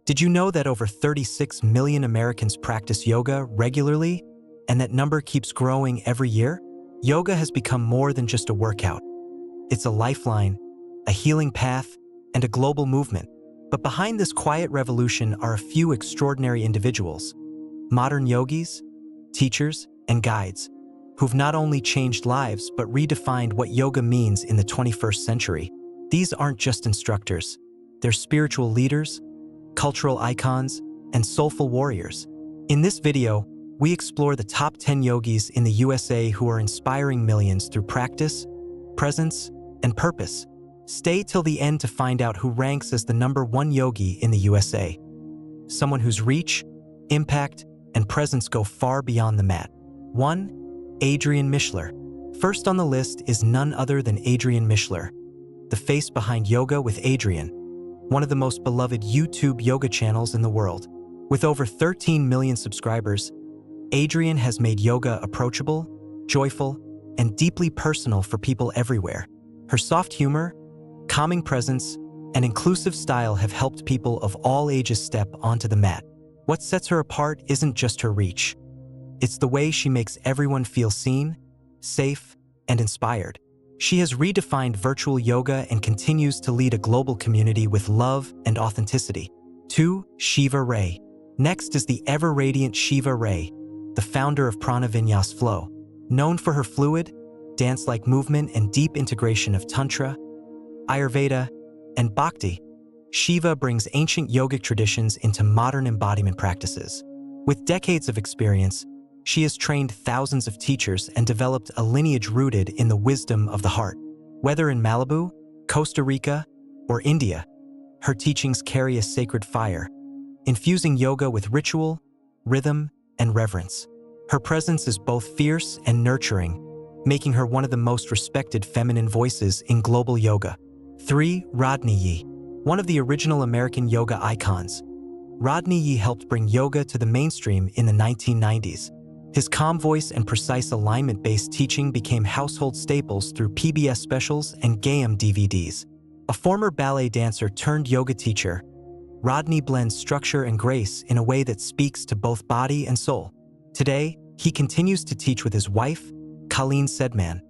Did you know that over 36 million Americans practice yoga regularly, and that number keeps growing every year? Yoga has become more than just a workout. It's a lifeline, a healing path, and a global movement. But behind this quiet revolution are a few extraordinary individuals, modern yogis, teachers, and guides, who've not only changed lives but redefined what yoga means in the 21st century. These aren't just instructors. They're spiritual leaders, cultural icons, and soulful warriors. In this video, we explore the top 10 yogis in the USA who are inspiring millions through practice, presence, and purpose. Stay till the end to find out who ranks as the #1 yogi in the USA. Someone whose reach, impact, and presence go far beyond the mat. 1. Adriene Mishler. First on the list is none other than Adriene Mishler, the face behind Yoga with Adriene, one of the most beloved YouTube yoga channels in the world. With over 13 million subscribers, Adriene has made yoga approachable, joyful, and deeply personal for people everywhere. Her soft humor, calming presence, and inclusive style have helped people of all ages step onto the mat. What sets her apart isn't just her reach. It's the way she makes everyone feel seen, safe, and inspired. She has redefined virtual yoga and continues to lead a global community with love and authenticity. 2. Shiva Rea. Next is the ever-radiant Shiva Rea, the founder of Prana Vinyas Flow. Known for her fluid, dance-like movement and deep integration of Tantra, Ayurveda, and Bhakti, Shiva brings ancient yogic traditions into modern embodiment practices. With decades of experience, she has trained thousands of teachers and developed a lineage rooted in the wisdom of the heart. Whether in Malibu, Costa Rica, or India, her teachings carry a sacred fire, infusing yoga with ritual, rhythm, and reverence. Her presence is both fierce and nurturing, making her one of the most respected feminine voices in global yoga. 3. Rodney Yee. One of the original American yoga icons, Rodney Yee helped bring yoga to the mainstream in the 1990s. His calm voice and precise alignment-based teaching became household staples through PBS specials and Gayam DVDs. A former ballet dancer turned yoga teacher, Rodney blends structure and grace in a way that speaks to both body and soul. Today, he continues to teach with his wife, Colleen Sedman,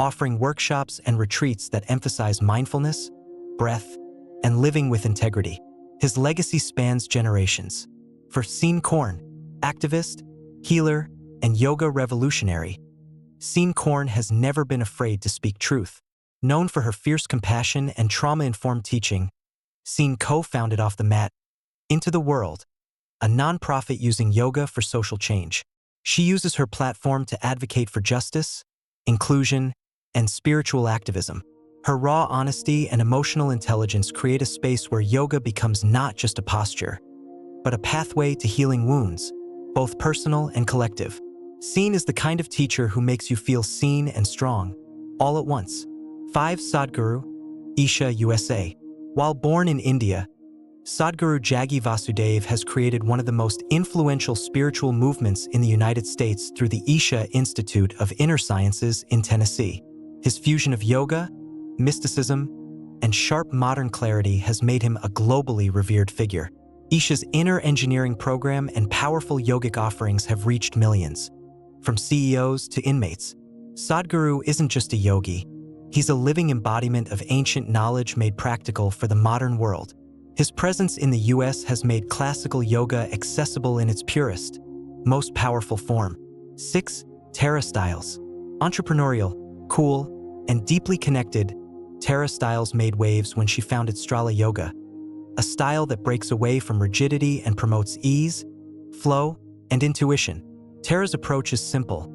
offering workshops and retreats that emphasize mindfulness, breath, and living with integrity. His legacy spans generations. For Seane Corn, activist, healer, and yoga revolutionary, Sein Korn has never been afraid to speak truth. Known for her fierce compassion and trauma-informed teaching, Seane co-founded Off the Mat, Into the World, a nonprofit using yoga for social change. She uses her platform to advocate for justice, inclusion, and spiritual activism. Her raw honesty and emotional intelligence create a space where yoga becomes not just a posture, but a pathway to healing wounds, both personal and collective. Seane is the kind of teacher who makes you feel seen and strong, all at once. 5. Sadguru Isha USA. While born in India, Sadhguru Jaggi Vasudev has created one of the most influential spiritual movements in the United States through the Isha Institute of Inner Sciences in Tennessee. His fusion of yoga, mysticism, and sharp modern clarity has made him a globally revered figure. Isha's inner engineering program and powerful yogic offerings have reached millions. From CEOs to inmates, Sadhguru isn't just a yogi. He's a living embodiment of ancient knowledge made practical for the modern world. His presence in the US has made classical yoga accessible in its purest, most powerful form. 6. Tara Stiles. Entrepreneurial, cool, and deeply connected, Tara Stiles made waves when she founded Strala Yoga, a style that breaks away from rigidity and promotes ease, flow, and intuition. Tara's approach is simple.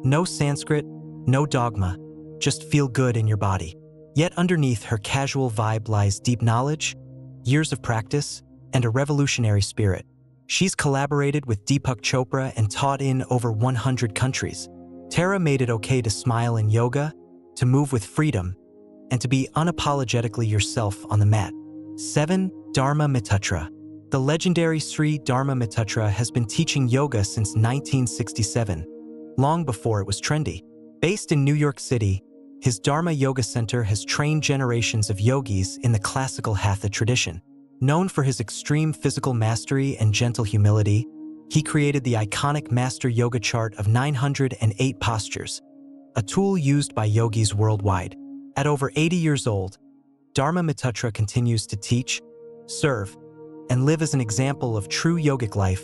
No Sanskrit, no dogma, just feel good in your body. Yet underneath her casual vibe lies deep knowledge, years of practice, and a revolutionary spirit. She's collaborated with Deepak Chopra and taught in over 100 countries. Tara made it okay to smile in yoga, to move with freedom, and to be unapologetically yourself on the mat. 7. Dharma Mittra. The legendary Sri Dharma Mittra has been teaching yoga since 1967, long before it was trendy. Based in New York City, his Dharma Yoga Center has trained generations of yogis in the classical Hatha tradition. Known for his extreme physical mastery and gentle humility, he created the iconic Master Yoga Chart of 908 postures, a tool used by yogis worldwide. At over 80 years old, Dharma Mittra continues to teach, serve, and live as an example of true yogic life,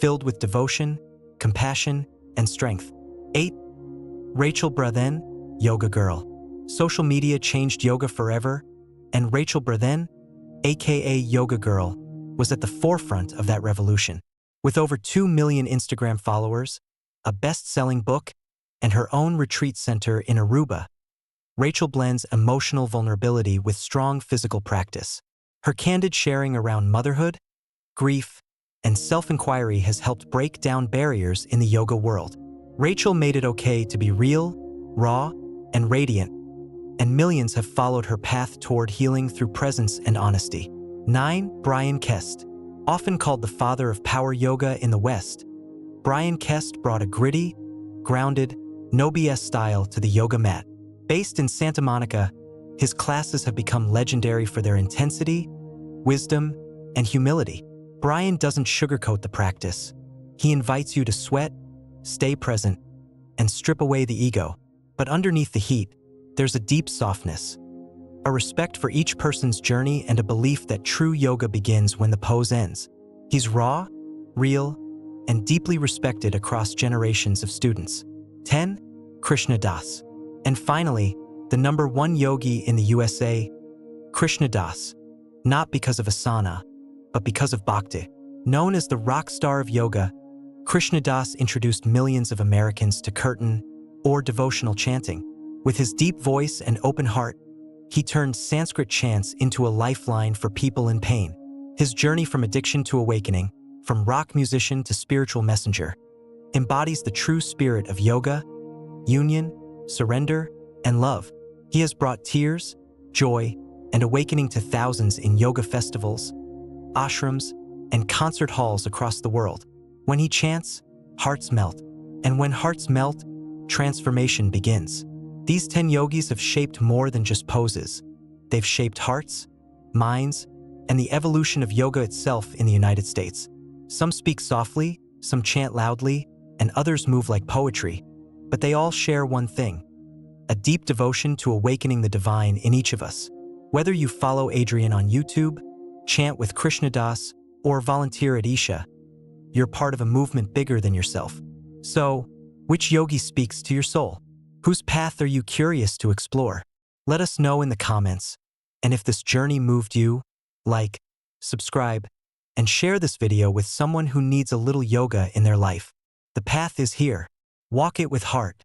filled with devotion, compassion, and strength. 8. Rachel Brathen, Yoga Girl. Social media changed yoga forever, and Rachel Brathen, aka Yoga Girl, was at the forefront of that revolution. With over 2 million Instagram followers, a best-selling book, and her own retreat center in Aruba, Rachel blends emotional vulnerability with strong physical practice. Her candid sharing around motherhood, grief, and self-inquiry has helped break down barriers in the yoga world. Rachel made it okay to be real, raw, and radiant, and millions have followed her path toward healing through presence and honesty. 9. Breen Kest. Often called the father of power yoga in the West, Breen Kest brought a gritty, grounded, no BS style to the yoga mat. Based in Santa Monica, his classes have become legendary for their intensity, wisdom, and humility. Breen doesn't sugarcoat the practice. He invites you to sweat, stay present, and strip away the ego. But underneath the heat, there's a deep softness, a respect for each person's journey, and a belief that true yoga begins when the pose ends. He's raw, real, and deeply respected across generations of students. 10. Krishna Das. And finally, the #1 yogi in the USA, Krishna Das, not because of asana, but because of bhakti. Known as the rock star of yoga, Krishna Das introduced millions of Americans to kirtan, or devotional chanting. With his deep voice and open heart, he turned Sanskrit chants into a lifeline for people in pain. His journey from addiction to awakening, from rock musician to spiritual messenger, embodies the true spirit of yoga, union, surrender, and love. He has brought tears, joy, and awakening to thousands in yoga festivals, ashrams, and concert halls across the world. When he chants, hearts melt. And when hearts melt, transformation begins. These 10 yogis have shaped more than just poses. They've shaped hearts, minds, and the evolution of yoga itself in the United States. Some speak softly, some chant loudly, and others move like poetry. But they all share one thing: a deep devotion to awakening the divine in each of us. Whether you follow Adriene on YouTube, chant with Krishna Das, or volunteer at Isha, you're part of a movement bigger than yourself. So, which yogi speaks to your soul? Whose path are you curious to explore? Let us know in the comments. And if this journey moved you, like, subscribe, and share this video with someone who needs a little yoga in their life. The path is here. Walk it with heart.